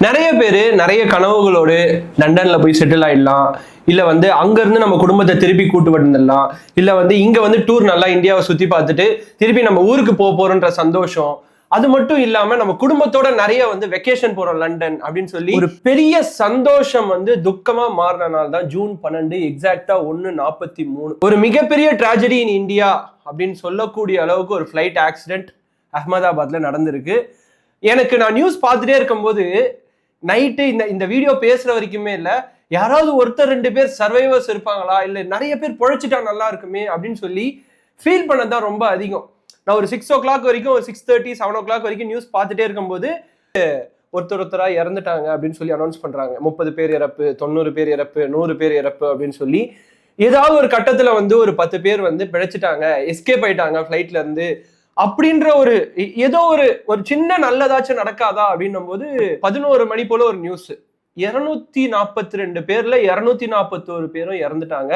நிறைய பேர் நிறைய கனவுகளோடு லண்டன்ல போய் செட்டில் ஆயிடலாம், இல்ல வந்து அங்க இருந்து நம்ம குடும்பத்தை திருப்பி கூட்டு வந்துடலாம், இல்ல வந்து இங்க வந்து டூர் நல்லா இந்தியாவை சுத்தி பார்த்துட்டு திருப்பி நம்ம ஊருக்கு போறோன்ற சந்தோஷம். அது மட்டும் இல்லாம நம்ம குடும்பத்தோட நிறைய வந்து வெக்கேஷன் போறோம் லண்டன் அப்படின்னு சொல்லி ஒரு பெரிய சந்தோஷம் வந்து துக்கமா மாறின நாள் தான் ஜூன் 12 எக்ஸாக்டா 1:43. ஒரு மிகப்பெரிய டிராஜடி இன் இந்தியா அப்படின்னு சொல்லக்கூடிய அளவுக்கு ஒரு ஃபிளைட் ஆக்சிடென்ட் அஹமதாபாத்ல நடந்திருக்கு. எனக்கு நான் நியூஸ் பார்த்துட்டே இருக்கும்போது நைட்டு இந்த வீடியோ பேசுற வரைக்குமே இல்லை, யாராவது ஒருத்தர் 2 பேர் சர்வைவர்ஸ் இருப்பாங்களா, இல்லை நிறைய பேர் பொழைச்சிட்டா நல்லா இருக்குமே அப்படின்னு சொல்லி ஃபீல் பண்ணதான் ரொம்ப அதிகம். நான் ஒரு 6 o'clock வரைக்கும், ஒரு 6:30 7 o'clock வரைக்கும் நியூஸ் பார்த்துட்டே இருக்கும்போது ஒருத்தரா இறந்துட்டாங்க அப்படின்னு சொல்லி அனௌன்ஸ் பண்றாங்க. 30 பேர் இறப்பு, 90 பேர் இறப்பு, 100 பேர் இறப்பு அப்படின்னு சொல்லி ஏதாவது ஒரு கட்டத்துல வந்து ஒரு 10 பேர் வந்து பிழைச்சிட்டாங்க, எஸ்கேப் ஆயிட்டாங்க ஃபிளைட்ல இருந்து அப்படின்ற ஒரு ஏதோ ஒரு சின்ன நல்லதாச்சும் நடக்காதா அப்படின்னும் போது 11 மணி போல ஒரு நியூஸ், 242 பேர்ல 241 பேரும் இறந்துட்டாங்க.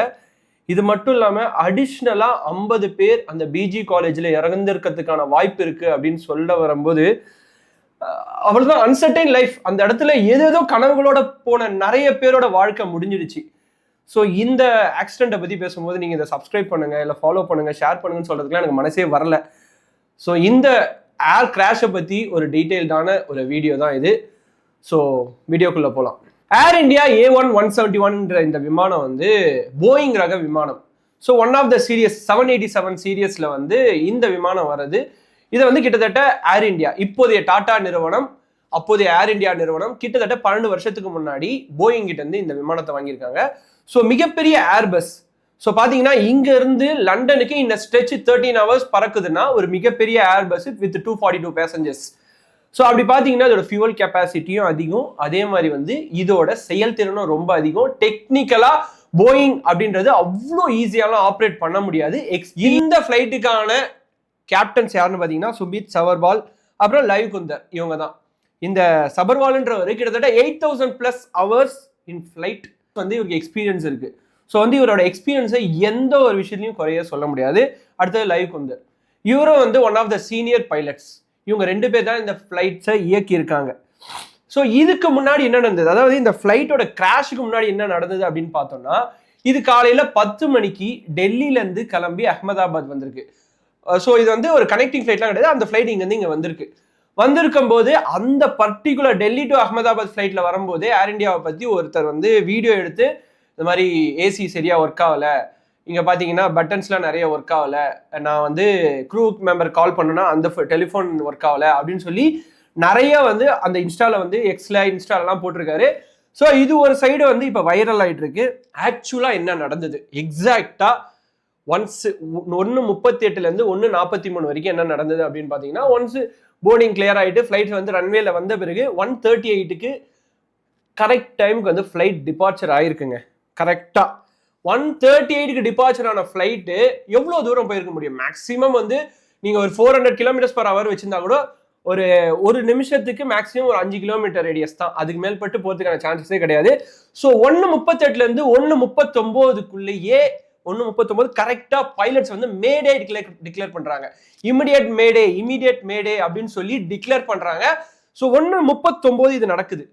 இது மட்டும் இல்லாம அடிஷ்னலா 50 பேர் அந்த பிஜி காலேஜ்ல இறந்திருக்கிறதுக்கான வாய்ப்பு இருக்கு அப்படின்னு சொல்ல வரும்போது அவ்வளவுதான். Uncertain life. அந்த இடத்துல ஏதேதோ கனவுகளோட போன நிறைய பேரோட வாழ்க்கை முடிஞ்சிடுச்சு. ஸோ இந்த ஆக்சிடென்ட்டை பத்தி பேசும்போது நீங்க இதை சப்ஸ்கிரைப் பண்ணுங்க, இல்லை ஃபாலோ பண்ணுங்க, ஷேர் பண்ணுங்கன்னு சொல்றதுக்குலாம் எனக்கு மனசே வரல. ஸோ இந்த ஏர் கிராஷை பத்தி ஒரு டீட்டெயில்டான ஒரு வீடியோ தான் இது. ஸோ வீடியோக்குள்ள போகலாம். ஏர் இந்தியா A1-171 இந்த விமானம் வந்து போயிங் ரக விமானம். So one of the series 787 சீரியஸ்ல வந்து இந்த விமானம் வருது. இதை வந்து கிட்டத்தட்ட ஏர் இந்தியா, இப்போதைய டாடா நிறுவனம், அப்போதைய ஏர் இந்தியா நிறுவனம் கிட்டத்தட்ட 12 வருஷத்துக்கு முன்னாடி போயிங் கிட்ட இருந்து இந்த விமானத்தை வாங்கியிருக்காங்க. ஸோ மிகப்பெரிய ஏர்பஸ். ஸோ பார்த்தீங்கன்னா இங்க இருந்து லண்டனுக்கு இந்த ஸ்ட்ரெச் 13 hours பறக்குதுன்னா ஒரு மிகப்பெரிய ஏர்பஸ் வித் 242 பேசஞ்சர்ஸ். ஸோ அப்படி பார்த்தீங்கன்னா இதோட ஃபியூவல் கெப்பாசிட்டியும் அதிகம், அதே மாதிரி வந்து இதோட செயல்திறனும் ரொம்ப அதிகம். டெக்னிக்கலா போயிங் அப்படின்றது அவ்வளோ ஈஸியாலாம் ஆப்ரேட் பண்ண முடியாது. இந்த ஃபிளைட்டுக்கான கேப்டன்ஸ் யாருன்னு பார்த்தீங்கன்னா சுமித் சபர்வால், அப்புறம் லைவ் குந்தர், இவங்க தான். இந்த சபர்வால்ன்றவர் கிட்டத்தட்ட 8000+ hours இன் ஃபிளைட் வந்து இவருக்கு எக்ஸ்பீரியன்ஸ் இருக்கு. ஸோ வந்து இவரோட எக்ஸ்பீரியன்ஸை எந்த ஒரு விஷயத்தையும் குறைய சொல்ல முடியாது. அடுத்தது லைவ் குந்தர், இவரும் வந்து one of the senior pilots. இவங்க 2 பேர் தான் இந்த ஃபிளைட்ஸை இயக்கி இருக்காங்க. ஸோ இதுக்கு முன்னாடி என்ன நடந்தது, அதாவது இந்த ஃபிளைட்டோட கிராஷுக்கு முன்னாடி என்ன நடந்தது அப்படின்னு பார்த்தோம்னா, இது காலையில 10 மணிக்கு டெல்லியிலேருந்து கிளம்பி அஹமதாபாத் வந்திருக்கு. ஸோ இது வந்து ஒரு கனெக்டிங் ஃபிளைட்லாம் கிடையாது, அந்த ஃபிளைட் இங்கேருந்து இங்கே வந்திருக்கும் போது அந்த பர்டிகுலர் டெல்லி டு அஹமதாபாத் ஃபிளைட்ல வரும்போதே ஏர் இந்தியாவை பற்றி ஒருத்தர் வந்து வீடியோ எடுத்து, இந்த மாதிரி ஏசி சரியா ஒர்க் ஆகலை, இங்கே பார்த்தீங்கன்னா பட்டன்ஸ்லாம் நிறைய ஒர்க் ஆகலை, நான் வந்து க்ரூ மெம்பர் கால் பண்ணேன்னா அந்த டெலிஃபோன் ஒர்க் ஆகலை அப்படின்னு சொல்லி நிறைய வந்து அந்த இன்ஸ்டாவில் வந்து இன்ஸ்டாலெலாம் போட்டிருக்காரு. ஸோ இது ஒரு சைடு வந்து இப்போ வைரல் ஆகிட்டு இருக்கு. ஆக்சுவலாக என்ன நடந்தது எக்ஸாக்டா 1:38 1:43 வரைக்கும் என்ன நடந்தது அப்படின்னு பார்த்தீங்கன்னா, ஒன்ஸ் போர்டிங் கிளியர் ஆகிட்டு ஃப்ளைட் வந்து ரன்வேல வந்த பிறகு 1:38 கரெக்ட் டைமுக்கு வந்து ஃப்ளைட் டிபார்ச்சர் ஆயிருக்குங்க. கரெக்டா 1:38 டிபார்ச்சர் ஆன ஃப்ளைட்டு எவ்வளோ தூரம் போயிருக்க முடியும்? மேக்ஸிமம் வந்து நீங்கள் ஒரு 400 km/h வச்சிருந்தா கூட ஒரு நிமிஷத்துக்கு மேக்ஸிமம் ஒரு 5 km ரேடியஸ் தான், அதுக்கு மேல்பட்டு போகிறதுக்கான சான்சஸே கிடையாது. ஸோ 1:38 1:39 1:39 கரெக்டா பைலட்ஸ் வந்து மேடே டிக்ளேர் பண்றாங்க. இமிடியேட் மேடே அப்படின்னு சொல்லி டிக்ளேர் பண்றாங்க. ஸோ 1:39 இது நடக்குது.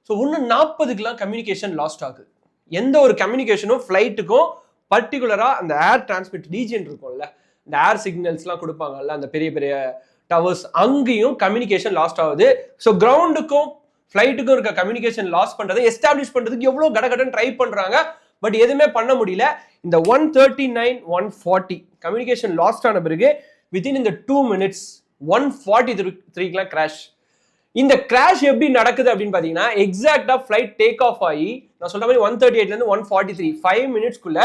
ஸோ 1:40 கம்யூனிகேஷன் லாஸ்ட் ஆகுது. எந்த ஒரு கம்யூனிகேஷனும் ஃபிளைட்டுக்கும் பர்டிகுலரா அந்த ஏர் டிரான்ஸ்மிட் ரீஜன் இருக்கும்ல, இந்த ஏர் சிக்னல்ஸ்லாம் கொடுப்பாங்கல்ல, அந்த பெரிய பெரிய டவர்ஸ், அங்கேயும் கம்யூனிகேஷன் லாஸ்ட் ஆகுது. ஸோ கிரவுண்டுக்கும் ஃபிளைட்டுக்கும் இருக்க கம்யூனிகேஷன் லாஸ் பண்றதை எஸ்டாப்ளிஷ் பண்றதுக்கு எவ்வளோ கடகடன் ட்ரை பண்றாங்க, பட் எதுவுமே பண்ண முடியல. இந்த 1:39 1:40 கம்யூனிகேஷன் லாஸ்ட் ஆன பிறகு வித்தின் இந்த 2 minutes 1:43 கிராஷ். இந்த கிராஷ் எப்படி நடக்குது அப்படின்னு பார்த்தீங்கன்னா, எக்ஸாக்டா ஃபிளைட் டேக் ஆஃப் ஆகி நான் சொல்ற மாதிரி 1:38 1:43 5 minutesக்குள்ள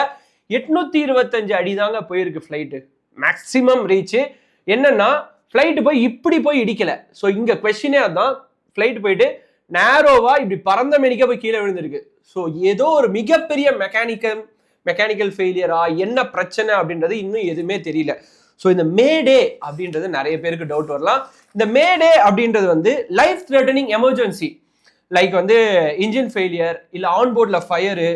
825 அடி தாங்க போயிருக்கு ஃபிளைட்டு மேக்ஸிமம் ரீச். என்னன்னா ஃபிளைட் இப்படி போய் இடிக்கல. ஸோ இங்க கொஸ்டினே அதான், ஃபிளைட் போயிட்டு நேரோவா இப்படி பறந்த மெனிக்க போய் கீழே விழுந்திருக்கு. ஸோ ஏதோ ஒரு மிகப்பெரிய மெக்கானிக்கல் ஃபெயிலியரா, என்ன பிரச்சனை அப்படின்றது இன்னும் எதுவுமே தெரியல. ஸோ இந்த மேடே அப்படின்றது நிறைய பேருக்கு டவுட் வரலாம். இந்த மேடே அப்படின்றது வந்து லைஃப் த்ரெட்டனிங் எமர்ஜென்சி, லைக் வந்து இன்ஜின் ஃபெயிலியர், இல்லை ஆன்போர்டில் ஃபயரு,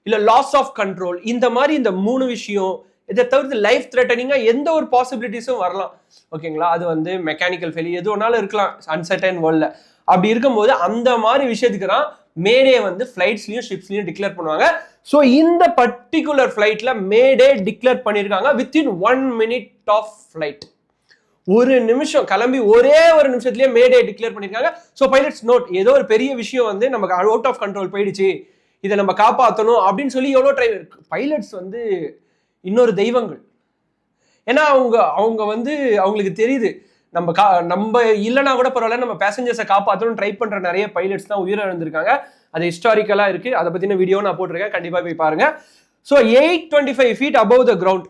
இல்லை லாஸ் ஆஃப் கண்ட்ரோல், இந்த மாதிரி இந்த 3 விஷயம். இதை தவிர்த்து லைஃப் த்ரெட்டனிங்காக எந்த ஒரு பாசிபிலிட்டிஸும் வரலாம். ஓகேங்களா, அது வந்து மெக்கானிக்கல் ஃபெயிலியர் எது ஒன்றாலும் இருக்கலாம் அன்சர்டைன் வேர்ல்டில். அப்படி இருக்கும்போது அந்த மாதிரி விஷயத்துக்கு தான் மேடே வந்து ஃபிளைட்ஸ்லயும் ஷிப்ஸ்லயும் டிக்ளேர் பண்ணுவாங்க. ஸோ இந்த பர்டிகுலர் ஃபிளைட்ல மேடே டிக்ளேர் பண்ணியிருக்காங்க வித்தின் 1 minute ஆஃப் ஃபிளைட். ஒரு நிமிஷம் கிளம்பி ஒரே ஒரு நிமிஷத்துலயே மேடே டிக்ளேர் பண்ணிருக்காங்க. ஸோ பைலட்ஸ் நோட், ஏதோ ஒரு பெரிய விஷயம் வந்து நமக்கு அவுட் ஆஃப் கண்ட்ரோல் போயிடுச்சு, இதை நம்ம காப்பாற்றணும் அப்படின்னு சொல்லி எவ்வளோ ட்ரை. பைலட்ஸ் வந்து இன்னொரு தெய்வங்கள். ஏன்னா அவங்க வந்து அவங்களுக்கு தெரியுது நம்ம இல்லைனா கூட பரவாயில்ல, நம்ம பேசஞ்சர்ஸை காப்பாற்றணும் ட்ரை பண்ற நிறைய பைலட்ஸ் தான் உயிரிழந்திருக்காங்க. அது ஹிஸ்டாரிக்கலா இருக்கு. அதை பத்தின வீடியோ நான் போட்டிருக்கேன், கண்டிப்பா போய் பாருங்க. So 825 feet above the ground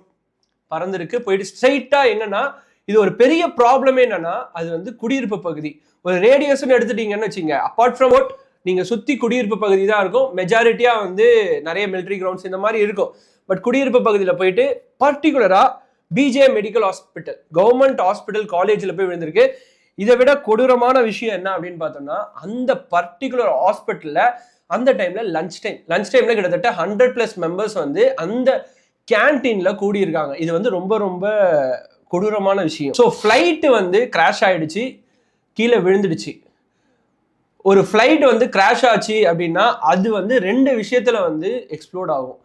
பறந்துருக்கு. போயிட்டு ஸ்ட்ரைட்டா என்னன்னா, இது ஒரு பெரிய ப்ராப்ளம் என்னன்னா, அது வந்து குடியிருப்பு பகுதி. ஒரு ரேடியஸ்ன்னு எடுத்துட்டீங்கன்னு வச்சுங்க, அப்பார்ட் ஃப்ரம் அவுட் நீங்க சுத்தி குடியிருப்பு பகுதி தான் இருக்கும். மெஜாரிட்டியா வந்து நிறைய மிலிட்டரி கிரவுண்ட்ஸ் இந்த மாதிரி இருக்கும். பட் குடியிருப்பு பகுதியில் போயிட்டு பர்டிகுலரா BJ medical hospital, government hospital காலேஜில் போய் விழுந்திருக்கு. இதை விட கொடூரமான விஷயம் என்ன அப்படின்னு பார்த்தோம்னா, அந்த பர்டிகுலர் ஹாஸ்பிட்டல்ல அந்த டைம்ல லஞ்ச் டைம்ல கிட்டத்தட்ட 100+ மெம்பர்ஸ் வந்து அந்த கேன்டீன்ல கூடியிருக்காங்க. இது வந்து ரொம்ப ரொம்ப கொடூரமான விஷயம். ஸோ ஃப்ளைட்டு வந்து கிராஷ் ஆயிடுச்சு, கீழே விழுந்துடுச்சு. ஒரு ஃப்ளைட் வந்து கிராஷ் ஆச்சு அப்படின்னா அது வந்து 2 விஷயத்துல வந்து எக்ஸ்ப்ளோட் ஆகும்.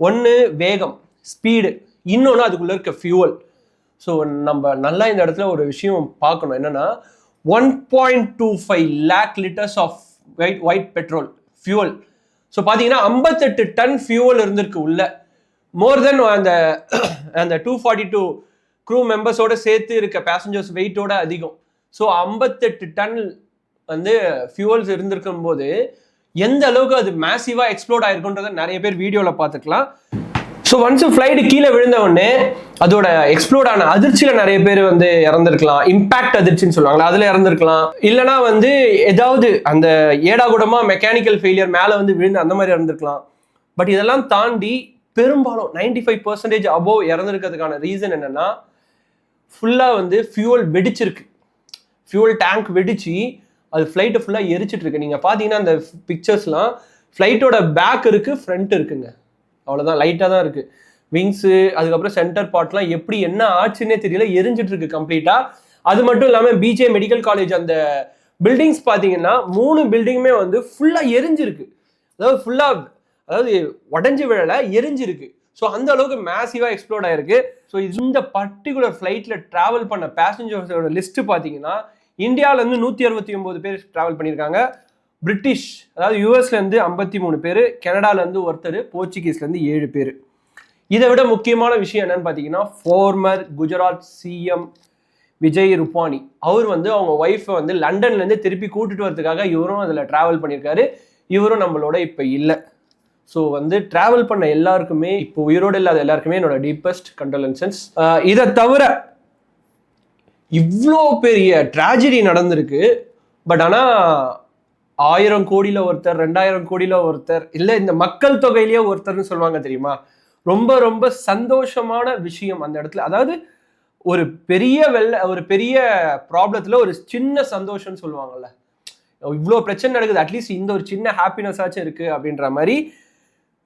ஒன்று வேகம், ஸ்பீடு, இன்னொன்று அதுக்குள்ள இருக்க ஃபியூவல். ஸோ நம்ம நல்லா இந்த இடத்துல ஒரு விஷயம் பார்க்கணும், என்னன்னா 1.25 lakh liters of white petrol fuel. So பார்த்தீங்கன்னா 58 டன் ஃபியூவல் இருந்திருக்கு உள்ள. மோர் தென் அந்த 242 க்ரூ மெம்பர்ஸோட சேர்த்து இருக்க பேசஞ்சர்ஸ் வெயிட்டோட அதிகம். ஸோ 58 டன் வந்து ஃபியூவல்ஸ் இருந்திருக்கும் போது எந்த அளவுக்கு அது மேசிவா எக்ஸ்ப்ளோட் ஆயிருக்குன்றத நிறைய பேர் வீடியோவில் பார்த்துக்கலாம். ஸோ ஒன்ஸ் ஃப்ளைட் கீழே விழுந்த உடனே அதோட எக்ஸ்ப்ளோட் ஆன அதிர்ச்சியில நிறைய பேர் வந்து இறந்துருக்கலாம். இம்பாக்ட் அதிர்ச்சின்னு சொல்லுவாங்களா, அதுல இறந்துருக்கலாம். இல்லைனா வந்து ஏதாவது அந்த ஏடாகுடமா மெக்கானிக்கல் ஃபெயிலியர் மேலே வந்து விழுந்து அந்த மாதிரி இறந்துருக்கலாம். பட் இதெல்லாம் தாண்டி பெரும்பாலும் 95% அபோவ் இறந்துருக்கிறதுக்கான ரீசன் என்னன்னா, ஃபுல்லாக வந்து ஃபியூவல் வெடிச்சிருக்கு. ஃபியூவல் டேங்க் வெடிச்சு அது ஃப்ளைட்டை ஃபுல்லாக எரிச்சிட்டு இருக்கு. நீங்கள் பார்த்தீங்கன்னா அந்த பிக்சர்ஸ்லாம் ஃப்ளைட்டோட பேக் இருக்கு, ஃப்ரண்ட் இருக்குங்க, அவ்வளோதான், லைட்டாக தான் இருக்கு. விங்ஸு அதுக்கப்புறம் சென்டர் பார்ட்லாம் எப்படி என்ன ஆச்சுன்னே தெரியல, எரிஞ்சிட்டு இருக்கு கம்ப்ளீட்டாக. அது மட்டும் இல்லாமல் பிஜே மெடிக்கல் காலேஜ் அந்த பில்டிங்ஸ் பார்த்தீங்கன்னா 3 பில்டிங்குமே வந்து ஃபுல்லாக எரிஞ்சிருக்கு. அதாவது உடஞ்சி விழலை, எரிஞ்சிருக்கு. ஸோ அந்த அளவுக்கு மேசிவாக எக்ஸ்ப்ளோர்ட் ஆயிருக்கு. ஸோ இந்த பர்டிகுலர் ஃப்ளைட்டில் ட்ராவல் பண்ண பேசஞ்சர்ஸோட லிஸ்ட்டு பார்த்தீங்கன்னா, இந்தியாவிலேருந்து 169 பேர் ட்ராவல் பண்ணியிருக்காங்க. பிரிட்டிஷ் அதாவது யூஎஸ்லேருந்து 53 பேர், கனடாலேருந்து ஒருத்தர், போர்ச்சுகீஸ்லேருந்து 7 பேர். இதை விட முக்கியமான விஷயம் என்னன்னு பார்த்தீங்கன்னா, ஃபார்மர் குஜராத் சிஎம் விஜய் ரூபானி அவர் வந்து அவங்க ஒய்ஃபை வந்து லண்டன்லேருந்து திருப்பி கூட்டிட்டு வரதுக்காக இவரும் அதில் ட்ராவல் பண்ணியிருக்காரு. இவரும் நம்மளோட இப்போ இல்லை. ஸோ வந்து ட்ராவல் பண்ண எல்லாருக்குமே, இப்போ உயிரோடு இல்லாத எல்லாருக்குமே என்னோட டீப்பஸ்ட் கண்டோலன்சஸ். இதை தவிர இவ்வளோ பெரிய ட்ராஜடி நடந்திருக்கு. பட் ஆனால் 1000 கோடியில் ஒருத்தர், 2000 கோடியில் ஒருத்தர், இல்லை இந்த மக்கள் தொகையிலேயே ஒருத்தர்னு சொல்லுவாங்க தெரியுமா, ரொம்ப ரொம்ப சந்தோஷமான விஷயம் அந்த இடத்துல. அதாவது ஒரு பெரிய ப்ராப்ளத்தில் ஒரு சின்ன சந்தோஷம்னு சொல்லுவாங்கல்ல, இவ்வளோ பிரச்சனை நடக்குது, அட்லீஸ்ட் இந்த ஒரு சின்ன ஹாப்பினஸ் ஆச்சும் இருக்கு அப்படின்ற மாதிரி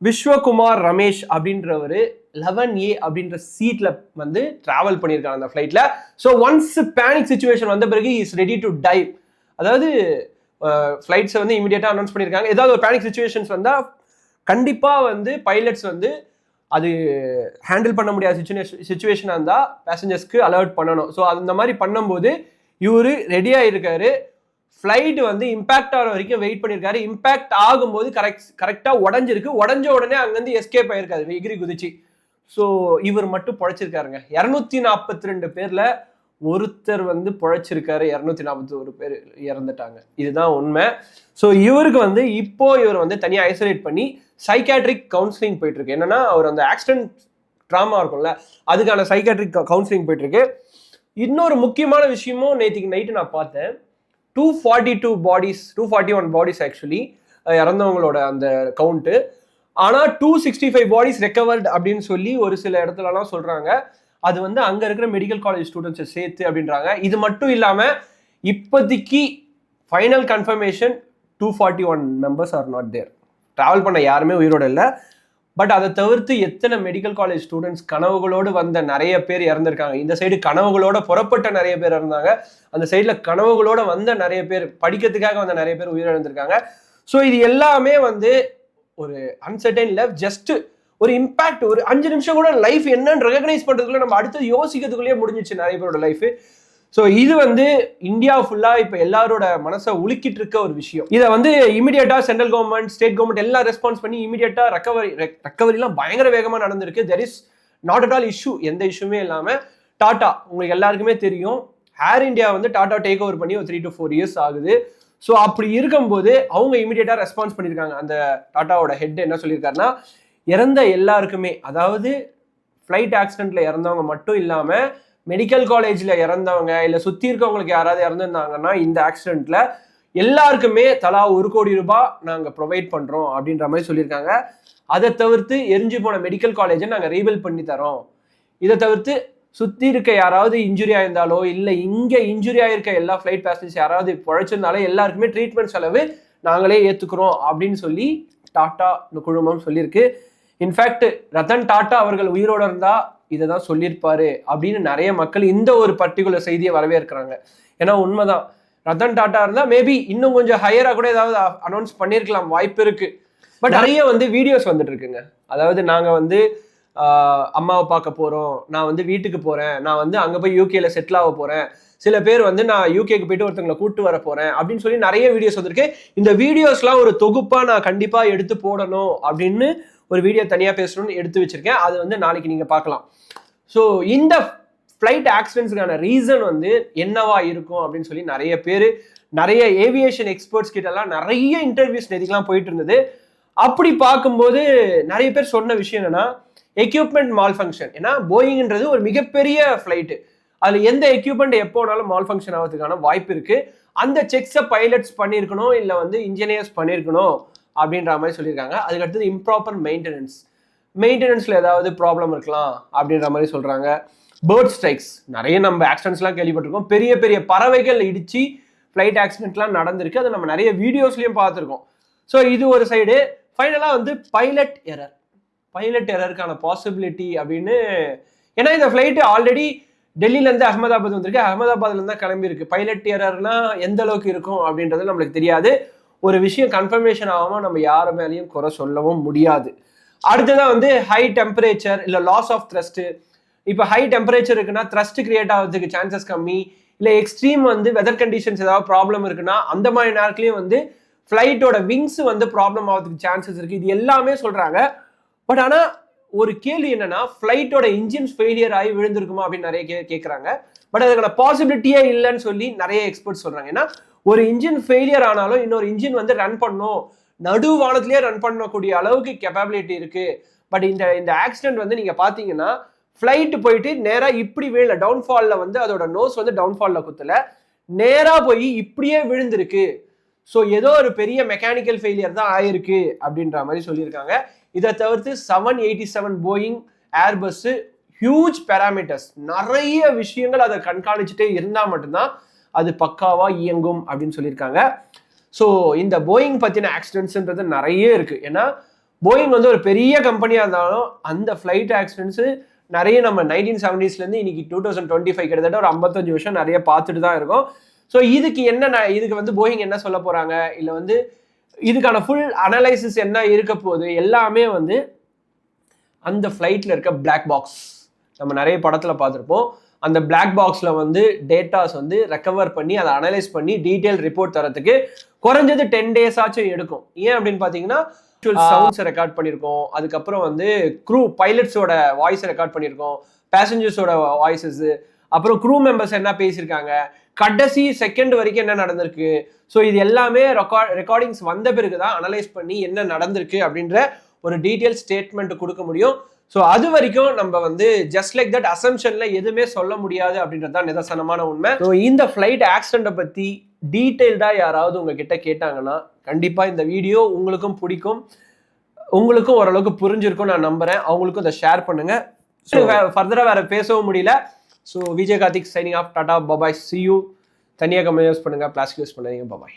விஸ்வகுமார் ரமேஷ் அப்படின்றவர் 11A அப்படின்ற சீட்ல வந்து டிராவல் பண்ணியிருக்காங்க அந்த ஃபிளைட்ல. ஸோ ஒன்ஸ் பேனிக் சிச்சுவேஷன் வந்த பிறகு இஸ் ரெடி டு டைவ். அதாவது ஃபிளைட்ஸை வந்து இமீடியட்டா அனௌன்ஸ் பண்ணியிருக்காங்க. ஏதாவது ஒரு பேனிக் சிச்சுவேஷன்ஸ் வந்தா கண்டிப்பா வந்து பைலட்ஸ் வந்து அது ஹேண்டில் பண்ண முடியாத சிச்சுவேஷனாக இருந்தால் பேசஞ்சர்ஸ்க்கு அலர்ட் பண்ணணும். ஸோ அந்த மாதிரி பண்ணும்போது இவரு ரெடியாக இருக்காரு. ஃப்ளைட் வந்து இம்பாக்ட் ஆகிற வரைக்கும் வெயிட் பண்ணியிருக்காரு. இம்பாக்ட் ஆகும்போது கரெக்டாக உடஞ்சிருக்கு. உடஞ்ச உடனே அங்கேருந்து எஸ்கேப் ஆயிருக்காரு எகிரி குதிச்சு. ஸோ இவர் மட்டும் பொழைச்சிருக்காருங்க. 242 பேர்ல ஒருத்தர் வந்து பொழைச்சிருக்காரு, 241 பேர் இறந்துட்டாங்க. இதுதான் உண்மை. ஸோ இவருக்கு வந்து இப்போ இவர் வந்து தனியாக ஐசோலேட் பண்ணி சைக்காட்ரிக் கவுன்சிலிங் போயிட்டு இருக்கு. என்னன்னா அவர் அந்த ஆக்சிடென்ட் ட்ராமா இருக்கும்ல, அதுக்கான சைக்காட்ரிக் கவுன்சிலிங் போயிட்டு இருக்கு. இன்னொரு முக்கியமான விஷயமும் நேற்றுக்கு நைட்டு நான் பார்த்தேன். 241 பாடிஸ் ஆக்சுவலி இறந்தவங்களோட அந்த கவுண்ட்டு. ஆனால் 265 பாடிஸ் ரெக்கவர்டு அப்படின்னு சொல்லி ஒரு சில இடத்துலலாம் சொல்றாங்க. அது வந்து அங்க இருக்கிற மெடிக்கல் காலேஜ் ஸ்டூடெண்ட்ஸை சேர்த்து அப்படின்றாங்க. இது மட்டும் இல்லாம இப்போதைக்கு final confirmation 241 members are not there. Travel பண்ண யாருமே உயிரோட இல்லை. பட் அதை தவிர்த்து எத்தனை மெடிக்கல் காலேஜ் ஸ்டூடெண்ட்ஸ் கனவுகளோடு வந்த நிறைய பேர் இறந்துருக்காங்க. இந்த சைடு கனவுகளோட புறப்பட்ட நிறைய பேர் இருந்தாங்க, அந்த சைடில் கனவுகளோட வந்த நிறைய பேர், படிக்கிறதுக்காக வந்த நிறைய பேர் உயிரிழந்திருக்காங்க. ஸோ இது எல்லாமே வந்து ஒரு அன்சர்டைன் லைஃப், ஜஸ்ட் ஒரு இம்பாக்ட், ஒரு 5 நிமிஷம் கூட லைஃப் என்னன்னு ரெகக்னைஸ் பண்றதுக்குள்ள நம்ம அடுத்து யோசிக்கிறதுக்குள்ளேயே முடிஞ்சிச்சு நிறைய பேரோட லைஃப். ஸோ இது வந்து இந்தியா ஃபுல்லா இப்போ எல்லாரோட மனசை உலுக்கிட்டு இருக்க ஒரு விஷயம். இதை வந்து இமீடியட்டா சென்ட்ரல் கவர்மெண்ட், ஸ்டேட் கவர்மெண்ட் எல்லாம் ரெஸ்பான்ஸ் பண்ணி இமீடியட்டா ரெக்கவரிலாம் பயங்கர வேகமா நடந்திருக்கு. There is not at all issue, எந்த இஷ்யூமே இல்லாம. டாடா உங்களுக்கு எல்லாருக்குமே தெரியும், ஏர் இந்தியா வந்து டாடா டேக் ஓவர் பண்ணி ஒரு 3 to 4 years ஆகுது. ஸோ அப்படி இருக்கும்போது அவங்க இமீடியட்டா ரெஸ்பான்ஸ் பண்ணியிருக்காங்க. அந்த டாட்டாவோட ஹெட் என்ன சொல்லியிருக்காருன்னா, இறந்த எல்லாருக்குமே, அதாவது ஃப்ளைட் ஆக்சிடென்ட்ல இறந்தவங்க மட்டும் இல்லாம மெடிக்கல் காலேஜ்ல இறந்தவங்க இல்ல சுத்தி இருக்கவங்களுக்கு யாராவது இறந்துருந்தாங்கன்னா இந்த ஆக்சிடென்ட்ல எல்லாருக்குமே தலா 1 கோடி ரூபாய் நாங்க ப்ரொவைட் பண்றோம் அப்படின்ற மாதிரி சொல்லியிருக்காங்க. அதை தவிர்த்து எரிஞ்சு போன மெடிக்கல் காலேஜை நாங்க ரீபில்ட் பண்ணி தரோம். இதை தவிர்த்து சுத்தி இருக்க யாராவது இன்ஜுரி ஆயிருந்தாலோ இல்ல இங்க இன்ஜுரி ஆயிருக்க எல்லா ஃபிளைட் பேசஞ்சர்ஸ் யாராவது பழைச்சிருந்தாலோ எல்லாருக்குமே ட்ரீட்மெண்ட் செலவு நாங்களே ஏத்துக்கிறோம் அப்படின்னு சொல்லி டாடா குழுமம் சொல்லியிருக்கு. இன்ஃபேக்ட் ரத்தன் டாடா அவர்கள் உயிரோட இருந்தா இதை தான் சொல்லியிருப்பாரு அப்படின்னு நிறைய மக்கள் இந்த ஒரு பர்டிகுலர் செய்தியை வரவேற்கிறாங்க. ஏன்னா உண்மைதான், ரத்தன் டாடா இருந்தா மேபி இன்னும் கொஞ்சம் ஹையரா கூட ஏதாவது அனௌன்ஸ் பண்ணியிருக்கலாம், வாய்ப்பு இருக்கு. பட் நிறைய வந்து வீடியோஸ் வந்துட்டு இருக்குங்க. அதாவது நாங்க வந்து அம்மாவை பார்க்க போறோம், நான் வந்து வீட்டுக்கு போறேன், நான் வந்து அங்க போய் யூகேல செட்டில் ஆக போறேன், சில பேர் வந்து நான் யூகேக்கு போயிட்டு ஒருத்தங்களை கூட்டு வர போறேன் அப்படின்னு சொல்லி நிறைய வீடியோஸ் வந்திருக்கு. இந்த வீடியோஸ்லாம் ஒரு தொகுப்பா நான் கண்டிப்பா எடுத்து போடணும் அப்படின்னு ஒரு வீடியோ தனியா பேசணும்னு எடுத்து வச்சிருக்கேன். அது வந்து நாளைக்கு நீங்க பார்க்கலாம். ஸோ இந்த ஃப்ளைட் ஆக்சிடென்ட்ஸ்க்கான ரீசன் வந்து என்னவா இருக்கும் அப்படின்னு சொல்லி நிறைய பேர், நிறைய ஏவியேஷன் எக்ஸ்பர்ட்ஸ் கிட்ட எல்லாம் நிறைய இன்டர்வியூஸ் நேற்றுக்கெல்லாம் போயிட்டு இருந்தது. அப்படி பார்க்கும்போது நிறைய பேர் சொன்ன விஷயம் என்னன்னா, எக்யூப்மெண்ட் மால் ஃபங்க்ஷன். ஏன்னா போயிங்ன்றது ஒரு மிகப்பெரிய ஃப்ளைட்டு, அதுல எந்த எக்யூப்மெண்ட் எப்போனாலும் மால் ஃபங்க்ஷன் ஆகிறதுக்கான வாய்ப்பு இருக்கு. அந்த செக்ஸை பைலட்ஸ் பண்ணியிருக்கணும் இல்லை வந்து இன்ஜினியர்ஸ் பண்ணியிருக்கணும் அப்படின்ற மாதிரி சொல்லியிருக்காங்க. அதுக்கடுத்தது இம்ப்ராப்பர் மெயின்டெனன்ஸ்ல ஏதாவது ப்ராப்ளம் இருக்கலாம் அப்படின்ற மாதிரி சொல்றாங்க. பேர்ட் ஸ்ட்ரைக்ஸ், நிறைய நம்ம ஆக்சிடென்ட்ஸ்லாம் கேள்விப்பட்டிருக்கோம். பெரிய பெரிய பறவைகள் இடிச்சு ஃப்ளைட் ஆக்சிடென்ட்லாம் நடந்திருக்கு, அதை நம்ம நிறைய வீடியோஸ்லையும் பார்த்துருக்கோம். ஸோ இது ஒரு சைடு. ஃபைனலாக வந்து பைலட் எரருக்கான பாசிபிலிட்டி அப்படின்னு, ஏன்னா இந்த ஃப்ளைட்டு ஆல்ரெடி டெல்லியிலேருந்து அகமதாபாத் வந்திருக்கு, அகமதாபாத்லேருந்து தான் கிளம்பியிருக்கு. பைலட் எரர்னா எந்த அளவுக்கு இருக்கும் அப்படின்றது நம்மளுக்கு தெரியாது. ஒரு விஷயம் கன்ஃபர்மேஷன் ஆகாமல் நம்ம யார் மேலேயும் குறை சொல்லவும் முடியாது. அடுத்ததான் வந்து ஹை டெம்பரேச்சர் இல்லை லாஸ் ஆஃப் த்ரஸ்ட். இப்போ ஹை டெம்பரேச்சர் இருக்குன்னா த்ரஸ்ட் கிரியேட் ஆகிறதுக்கு சான்சஸ் கம்மி. இல்லை எக்ஸ்ட்ரீம் வந்து வெதர் கண்டிஷன்ஸ் ஏதாவது ப்ராப்ளம் இருக்குன்னா அந்த மாதிரி நேரத்துலையும் வந்து ஃப்ளைட்டோட விங்ஸ் வந்து ப்ராப்ளம் ஆகிறதுக்கு சான்சஸ் இருக்கு. இது எல்லாமே சொல்றாங்க. பட் ஆனால் ஒரு கேள்வி என்னன்னா, ஃப்ளைட்டோட இன்ஜின்ஸ் ஃபெயிலியர் ஆகி விழுந்திருக்குமா அப்படின்னு நிறைய கேட்குறாங்க. பட் அதுக்கான பாசிபிலிட்டியே இல்லைன்னு சொல்லி நிறைய எக்ஸ்பர்ட்ஸ் சொல்றாங்க. ஏன்னா ஒரு இன்ஜின் ஃபெயிலியர் ஆனாலும் இன்னொரு இன்ஜின் வந்து ரன் பண்ணும், நடு வானத்திலேயே ரன் பண்ணக்கூடிய அளவுக்கு கெப்பாபிலிட்டி இருக்கு. பட் இந்த ஆக்சிடென்ட் வந்து நீங்க பாத்தீங்கன்னா ஃப்ளைட் போயிட்டு நேரா இப்படி விழல, டவுன்ஃபால்ல வந்து அதோட நோஸ் வந்து டவுன்ஃபால்ல குத்தல, நேரா போய் இப்படியே விழுந்திருக்கு. ஸோ ஏதோ ஒரு பெரிய மெக்கானிக்கல் ஃபெயிலியர் தான் ஆயிருக்கு அப்படின்ற மாதிரி சொல்லியிருக்காங்க. இதை தவிர்த்து 787 போயிங் ஏர்பஸ் ஹியூஜ் பேராமீட்டர்ஸ், நிறைய விஷயங்கள் அதை கண்காணிச்சுட்டே இருந்தால் மட்டும்தான் அது பக்காவா இயங்கும் அப்படின்னு சொல்லியிருக்காங்க. ஸோ இந்த போயிங் பற்றின ஆக்சிடென்ட்ஸ்ன்றது நிறைய இருக்கு. ஏன்னா போயிங் வந்து ஒரு பெரிய கம்பெனியாக இருந்தாலும் அந்த ஃப்ளைட் ஆக்சிடென்ட்ஸு நிறைய நம்ம 1970s இன்னைக்கு 2025 கிட்டத்தட்ட ஒரு 55 வருஷம் நிறைய பார்த்துட்டு தான் இருக்கோம். ஸோ இதுக்கு வந்து போயிங் என்ன சொல்ல போறாங்க, இல்லை வந்து இதுக்கான ஃபுல் அனலைசிஸ் என்ன இருக்க போகுது, எல்லாமே வந்து அந்த ஃப்ளைட்ல இருக்க பிளாக் பாக்ஸ் நம்ம நிறைய படத்துல பார்த்துருப்போம். அந்த பிளாக் பாக்ஸ்ல வந்து டேட்டாஸ் வந்து ரெக்கவர் பண்ணி அதை அனலைஸ் பண்ணி டீடைல் ரிப்போர்ட் தரத்துக்கு குறைஞ்சது 10 days ஆச்சும் எடுக்கும். ஏன் அப்படின்னு பார்த்தீங்கன்னா சவுண்ட்ஸை ரெக்கார்ட் பண்ணியிருக்கோம், அதுக்கப்புறம் வந்து பைலட்ஸோட வாய்ஸை ரெக்கார்ட் பண்ணியிருக்கோம், பேசஞ்சர்ஸோட வாய்ஸஸ், அப்புறம் க்ரூ மெம்பர்ஸ் என்ன பேசியிருக்காங்க, கடைசி செகண்ட் வரைக்கும் என்ன நடந்திருக்கு. ஸோ இது எல்லாமே ரெக்கார்டிங்ஸ் வந்த பிறகு தான் அனலைஸ் பண்ணி என்ன நடந்திருக்கு அப்படின்ற ஒரு டீட்டெயில் ஸ்டேட்மெண்ட் கொடுக்க முடியும். ஸோ அது வரைக்கும் நம்ம வந்து ஜஸ்ட் லைக் தட் அசம்ஷன்ல எதுவுமே சொல்ல முடியாது அப்படின்றது தான் நிதர்சனமான உண்மை. ஸோ இந்த ஃப்ளைட் ஆக்சிடென்ட்டை பற்றி டீட்டெயில்டா யாராவது உங்ககிட்ட கேட்டாங்கன்னா கண்டிப்பா இந்த வீடியோ உங்களுக்கும் பிடிக்கும், உங்களுக்கும் ஓரளவுக்கு புரிஞ்சிருக்கும் நான் நம்புறேன். அவங்களுக்கும் இதை ஷேர் பண்ணுங்க. ஸோ ஃபர்தரா வேற பேசவும் முடியல. So Vijay Karthik signing off. Tata, bye bye, C you. தனியாக கம்மியாக யூஸ் பண்ணுங்க, பிளாஸ்டிக் யூஸ் பண்ணாதீங்க. பபாய்.